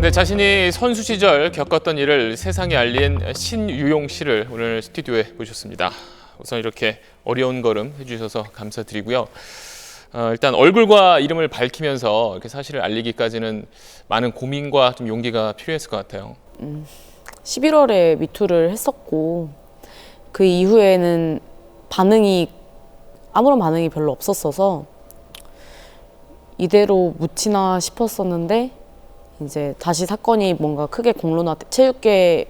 네, 자신이 선수 시절 겪었던 일을 세상에 알린 신유용 씨를 오늘 스튜디오에 모셨습니다. 우선 이렇게 어려운 걸음 해주셔서 감사드리고요. 일단 얼굴과 이름을 밝히면서 이렇게 사실을 알리기까지는 많은 고민과 좀 용기가 필요했을 것 같아요. 11월에 미투를 했었고 그 이후에는 아무런 반응이 별로 없었어서 이대로 묻히나 싶었었는데 이제 다시 사건이 뭔가 크게 공론화, 체육계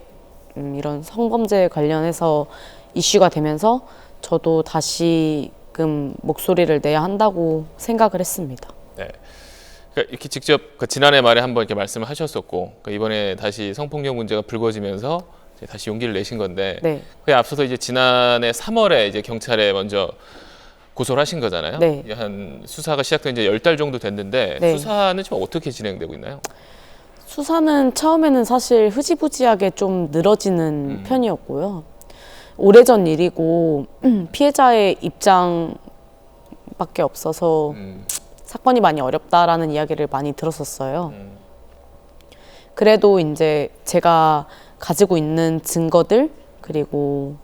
이런 성범죄 관련해서 이슈가 되면서 저도 다시금 목소리를 내야 한다고 생각을 했습니다. 네. 그러니까 이렇게 직접 지난해 말에 한번 이렇게 말씀을 하셨었고 이번에 다시 성폭력 문제가 불거지면서 이제 다시 용기를 내신 건데 네. 그에 앞서서 이제 지난해 3월에 이제 경찰에 먼저 고소를 하신 거잖아요. 네. 한 수사가 시작된 이제 10달 정도 됐는데 네. 수사는 지금 어떻게 진행되고 있나요? 수사는 처음에는 사실 흐지부지하게 좀 늘어지는 편이었고요. 오래전 일이고 피해자의 입장밖에 없어서 사건이 많이 어렵다라는 이야기를 많이 들었었어요. 그래도 이제 제가 가지고 있는 증거들 그리고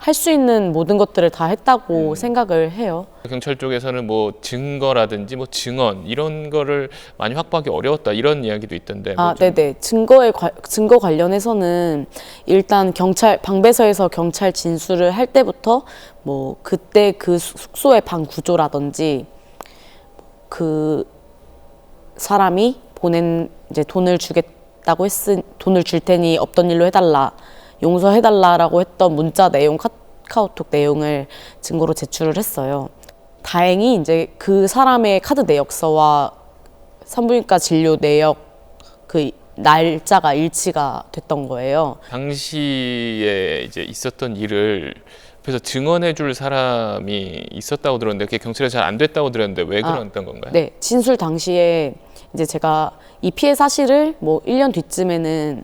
할 수 있는 모든 것들을 다 했다고 생각을 해요. 경찰 쪽에서는 뭐 증거라든지 뭐 증언 이런 거를 많이 확보하기 어려웠다 이런 이야기도 있던데. 네네. 증거 관련해서는 일단 방배서에서 경찰 진술을 할 때부터 뭐 그때 그 숙소의 방 구조라든지 그 사람이 보낸 이제 돈을 돈을 줄 테니 없던 일로 해달라. 용서해달라라고 했던 문자 내용, 카카오톡 내용을 증거로 제출을 했어요. 다행히 이제 그 사람의 카드 내역서와 산부인과 진료 내역 그 날짜가 일치가 됐던 거예요. 당시에 이제 있었던 일을 그래서 증언해줄 사람이 있었다고 들었는데 그게 경찰에 잘 안 됐다고 들었는데 왜 그랬던 건가요? 네, 진술 당시에 이제 제가 이 피해 사실을 뭐 1년 뒤쯤에는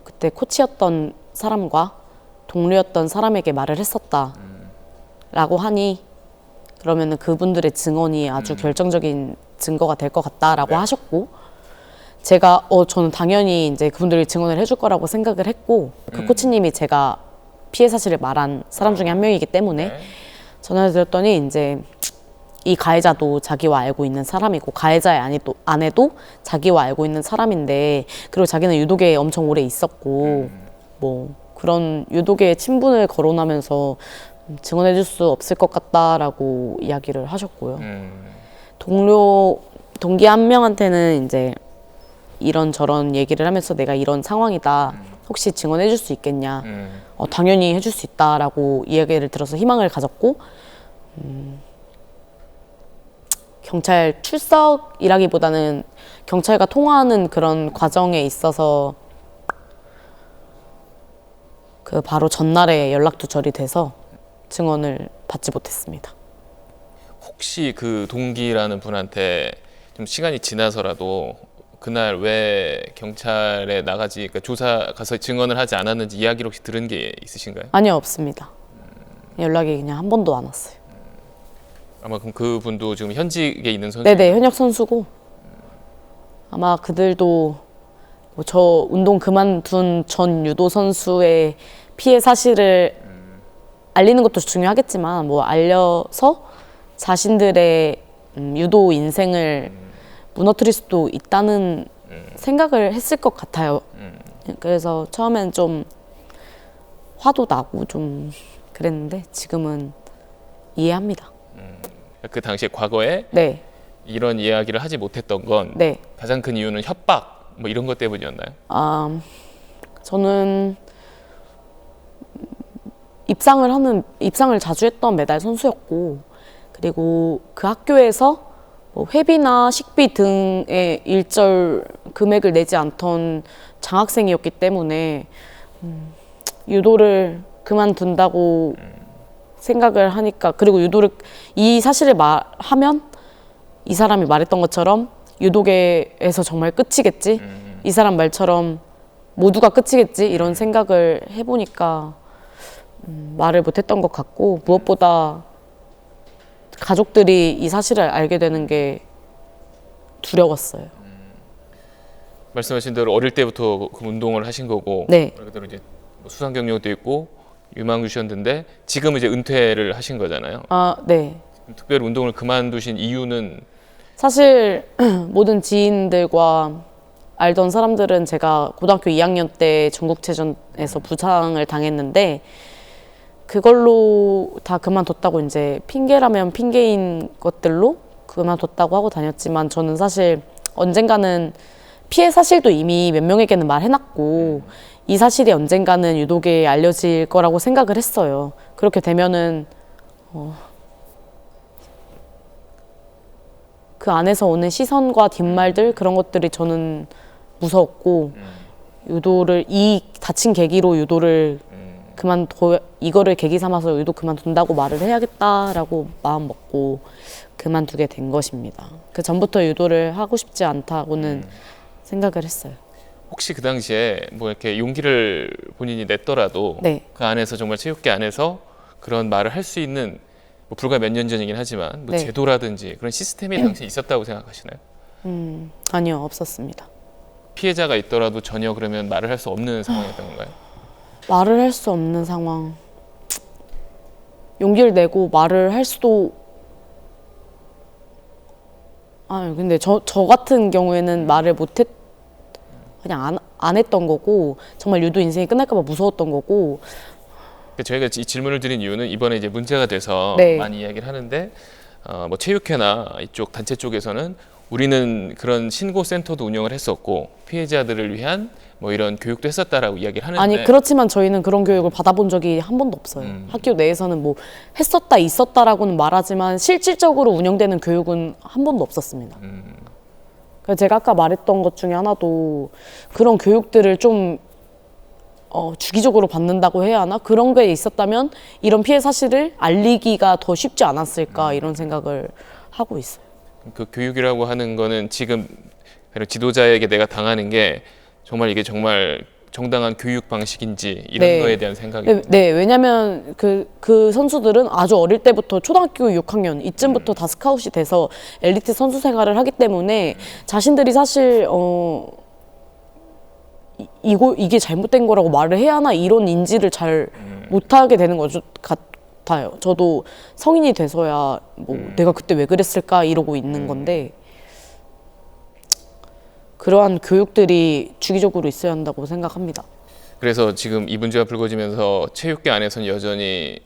그때 코치였던 사람과 동료였던 사람에게 말을 했었다라고 하니 그러면은 그분들의 증언이 아주 결정적인 증거가 될 것 같다라고 하셨고 제가 저는 당연히 이제 그분들이 증언을 해줄 거라고 생각을 했고 그 코치님이 제가 피해 사실을 말한 사람 중에 한 명이기 때문에 전화를 드렸더니 이제 이 가해자도 자기와 알고 있는 사람이고 가해자의 아내도 자기와 알고 있는 사람인데 그리고 자기는 유도계에 엄청 오래 있었고 뭐 그런 유도계의 친분을 거론하면서 증언해 줄 수 없을 것 같다라고 이야기를 하셨고요. 동기 한 명한테는 이제 이런저런 얘기를 하면서 내가 이런 상황이다. 혹시 증언해 줄 수 있겠냐. 당연히 해줄 수 있다라고 이야기를 들어서 희망을 가졌고 경찰 출석이라기보다는 경찰과 통화하는 그런 과정에 있어서 그 바로 전날에 연락 두절이 돼서 증언을 받지 못했습니다. 혹시 그 동기라는 분한테 좀 시간이 지나서라도 그날 왜 경찰에 그러니까 조사 가서 증언을 하지 않았는지 이야기를 혹시 들은 게 있으신가요? 아니요, 없습니다. 연락이 그냥 한 번도 안 왔어요. 아마 그럼 그분도 지금 현직에 있는 선수? 네네, 현역 선수고 아마 그들도 뭐 저 운동 그만둔 전 유도 선수의 피해 사실을 알리는 것도 중요하겠지만 뭐 알려서 자신들의 유도 인생을 무너뜨릴 수도 있다는 생각을 했을 것 같아요. 그래서 처음엔 좀 화도 나고 좀 그랬는데 지금은 이해합니다. 그 당시에 과거에 네. 이런 이야기를 하지 못했던 건 네. 가장 큰 이유는 협박 뭐 이런 것 때문이었나요? 저는 입상을 자주 했던 메달 선수였고 그리고 그 학교에서 뭐 회비나 식비 등의 일절 금액을 내지 않던 장학생이었기 때문에 유도를 그만둔다고 생각을 하니까 그리고 이 사실을 말하면 이 사람이 말했던 것처럼 유도계에서 정말 끝이겠지 이 사람 말처럼 모두가 끝이겠지 이런 생각을 해보니까 말을 못했던 것 같고 무엇보다 가족들이 이 사실을 알게 되는 게 두려웠어요. 말씀하신 대로 어릴 때부터 그 운동을 하신 거고 네. 말 그대로 이제 뭐 수상 경력도 있고 유망 주셨는데 지금 이제 은퇴를 하신 거잖아요. 아, 네. 특별히 운동을 그만두신 이유는 사실 모든 지인들과 알던 사람들은 제가 고등학교 2학년 때 전국체전에서 부상을 당했는데 그걸로 다 그만뒀다고 이제 핑계라면 핑계인 것들로 그만뒀다고 하고 다녔지만 저는 사실 언젠가는 피해 사실도 이미 몇 명에게는 말해놨고 이 사실이 언젠가는 유독에 알려질 거라고 생각을 했어요. 그렇게 되면은 그 안에서 오는 시선과 뒷말들 그런 것들이 저는 무서웠고 유도를 이 다친 계기로 유도를 이거를 계기 삼아서 유도 그만둔다고 말을 해야겠다라고 마음 먹고 그만두게 된 것입니다. 그 전부터 유도를 하고 싶지 않다고는 생각을 했어요. 혹시 그 당시에 뭐 이렇게 용기를 본인이 냈더라도 네. 그 안에서 정말 체육계 안에서 그런 말을 할 수 있는 뭐 불과 몇 년 전이긴 하지만 뭐 네. 제도라든지 그런 시스템이 당시에 있었다고 생각하시나요? 아니요, 없었습니다. 피해자가 있더라도 전혀 그러면 말을 할 수 없는 상황이었던 건가요? 말을 할 수 없는 상황. 용기를 내고 말을 할 수도 근데 저 같은 경우에는 말을 그냥 안 했던 거고 정말 유도 인생이 끝날까 봐 무서웠던 거고 저희가 이 질문을 드린 이유는 이번에 이제 문제가 돼서 네. 많이 이야기를 하는데 뭐 체육회나 이쪽 단체 쪽에서는 우리는 그런 신고 센터도 운영을 했었고 피해자들을 위한 뭐 이런 교육도 했었다라고 이야기를 하는데 아니 그렇지만 저희는 그런 교육을 받아본 적이 한 번도 없어요. 학교 내에서는 뭐 했었다 있었다라고는 말하지만 실질적으로 운영되는 교육은 한 번도 없었습니다. 그래서 제가 아까 말했던 것 중에 하나도 그런 교육들을 좀 주기적으로 받는다고 해야 하나? 그런 게 있었다면 이런 피해 사실을 알리기가 더 쉽지 않았을까 이런 생각을 하고 있어요. 그 교육이라고 하는 거는 지금 지도자에게 내가 당하는 게 정말 이게 정말 정당한 교육 방식인지 이런 네. 거에 대한 생각이 네, 왜냐면 그 선수들은 아주 어릴 때부터 초등학교 6학년 이쯤부터 다 스카웃이 돼서 엘리트 선수 생활을 하기 때문에 자신들이 사실 이게 잘못된 거라고 말을 해야 하나 이런 인지를 잘 못하게 되는 것 같아요. 저도 성인이 돼서야 뭐 내가 그때 왜 그랬을까 이러고 있는 건데 그러한 교육들이 주기적으로 있어야 한다고 생각합니다. 그래서 지금 이 문제가 불거지면서 체육계 안에서는 여전히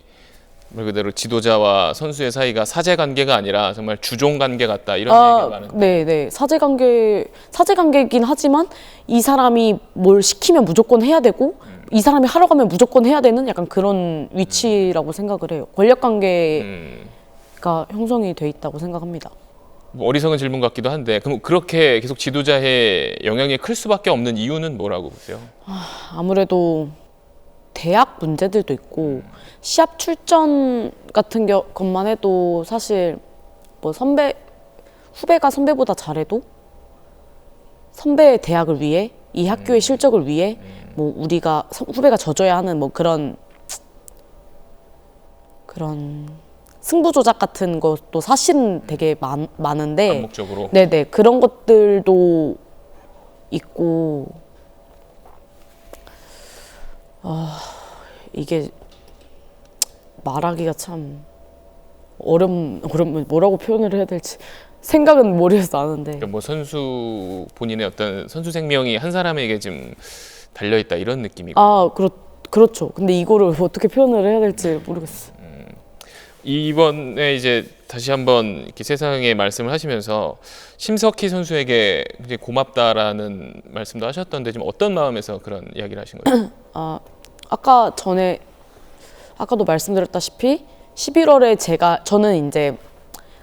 말 그대로 지도자와 선수의 사이가 사제 관계가 아니라 정말 주종 관계 같다 이런 얘기가 많은데 네. 사제 관계이긴 하지만 이 사람이 뭘 시키면 무조건 해야 되고 이 사람이 하러 가면 무조건 해야 되는 약간 그런 위치라고 생각을 해요. 권력 관계가 형성이 돼 있다고 생각합니다. 뭐 어리석은 질문 같기도 한데 그럼 그렇게 계속 지도자의 영향이 클 수밖에 없는 이유는 뭐라고 보세요? 아무래도 대학 문제들도 있고 시합 출전 같은 것만 해도 사실 뭐 후배가 선배보다 잘해도 선배의 대학을 위해 이 학교의 실적을 위해 뭐 우리가 후배가 져줘야 하는 뭐 그런 승부 조작 같은 것도 사실은 되게 많은데 암묵적으로 네네 그런 것들도 있고 이게 말하기가 참 뭐라고 표현을 해야 될지 생각은 머리에서 나는데 그러니까 뭐 선수 본인의 어떤 선수 생명이 한 사람에게 좀 달려 있다 이런 느낌이고 그렇죠. 근데 이거를 어떻게 표현을 해야 될지 모르겠어요. 이번에 이제 다시 한번 이렇게 세상에 말씀을 하시면서 심석희 선수에게 굉장히 고맙다라는 말씀도 하셨던데 지금 어떤 마음에서 그런 이야기를 하신 거죠? 아까도 말씀드렸다시피 11월에 저는 이제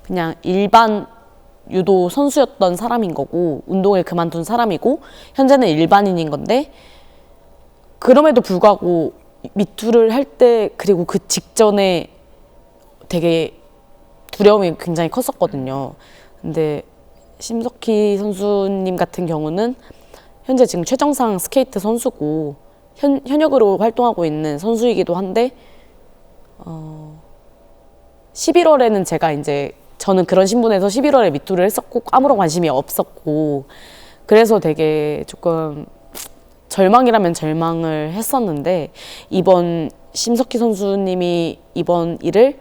그냥 일반 유도 선수였던 사람인 거고 운동을 그만둔 사람이고 현재는 일반인인 건데 그럼에도 불구하고 미투를 할 때 그리고 그 직전에 되게 두려움이 굉장히 컸었거든요. 근데 심석희 선수님 같은 경우는 현재 지금 최정상 스케이트 선수고 현역으로 활동하고 있는 선수이기도 한데 11월에는 저는 그런 신분에서 11월에 미투를 했었고 아무런 관심이 없었고 그래서 되게 조금 절망이라면 절망을 했었는데 이번 심석희 선수님이 이번 일을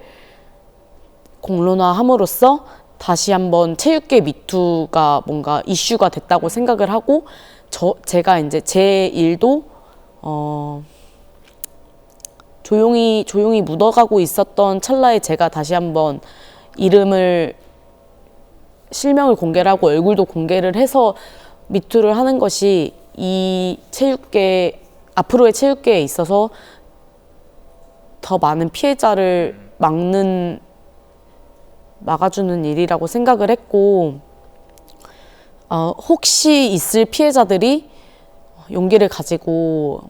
공론화함으로써 다시 한번 체육계 미투가 뭔가 이슈가 됐다고 생각을 하고 제가 이제 제 일도 조용히 묻어가고 있었던 찰나에 제가 다시 한번 이름을 실명을 공개를 하고 얼굴도 공개를 해서 미투를 하는 것이 이 체육계 앞으로의 체육계에 있어서 더 많은 피해자를 막아주는 일이라고 생각을 했고 혹시 있을 피해자들이 용기를 가지고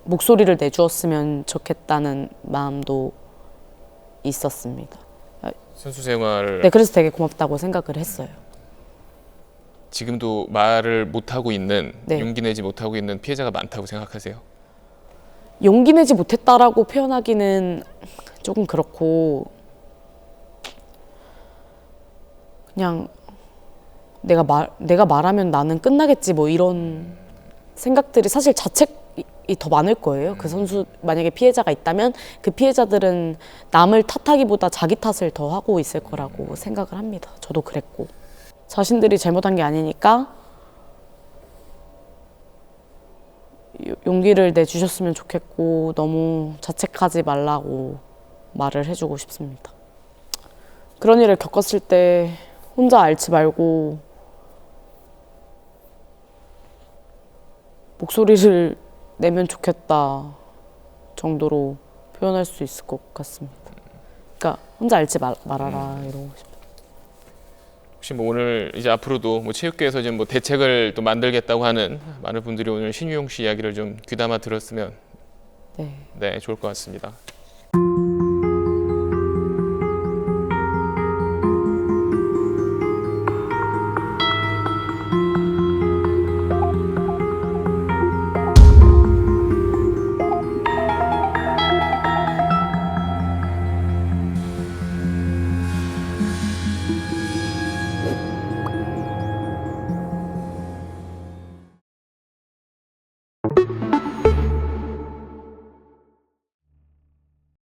목소리를 내주었으면 좋겠다는 마음도 있었습니다. 선수 생활을 네, 그래서 되게 고맙다고 생각을 했어요. 지금도 말을 못하고 있는 네. 용기 내지 못하고 있는 피해자가 많다고 생각하세요? 용기 내지 못했다라고 표현하기는 조금 그렇고 그냥 내가 말하면 나는 끝나겠지 뭐 이런 생각들이 사실 자책이 더 많을 거예요. 그 선수 만약에 피해자가 있다면 그 피해자들은 남을 탓하기보다 자기 탓을 더 하고 있을 거라고 생각을 합니다. 저도 그랬고 자신들이 잘못한 게 아니니까 용기를 내주셨으면 좋겠고 너무 자책하지 말라고 말을 해주고 싶습니다. 그런 일을 겪었을 때 혼자 앓지 말고 목소리를 내면 좋겠다 정도로 표현할 수 있을 것 같습니다. 그러니까 혼자 앓지 말아라 이러고 싶어요. 혹시 뭐 오늘 이제 앞으로도 뭐 체육계에서 좀 뭐 대책을 또 만들겠다고 하는 많은 분들이 오늘 신유용 씨 이야기를 좀 귀담아 들었으면 네. 네, 좋을 것 같습니다.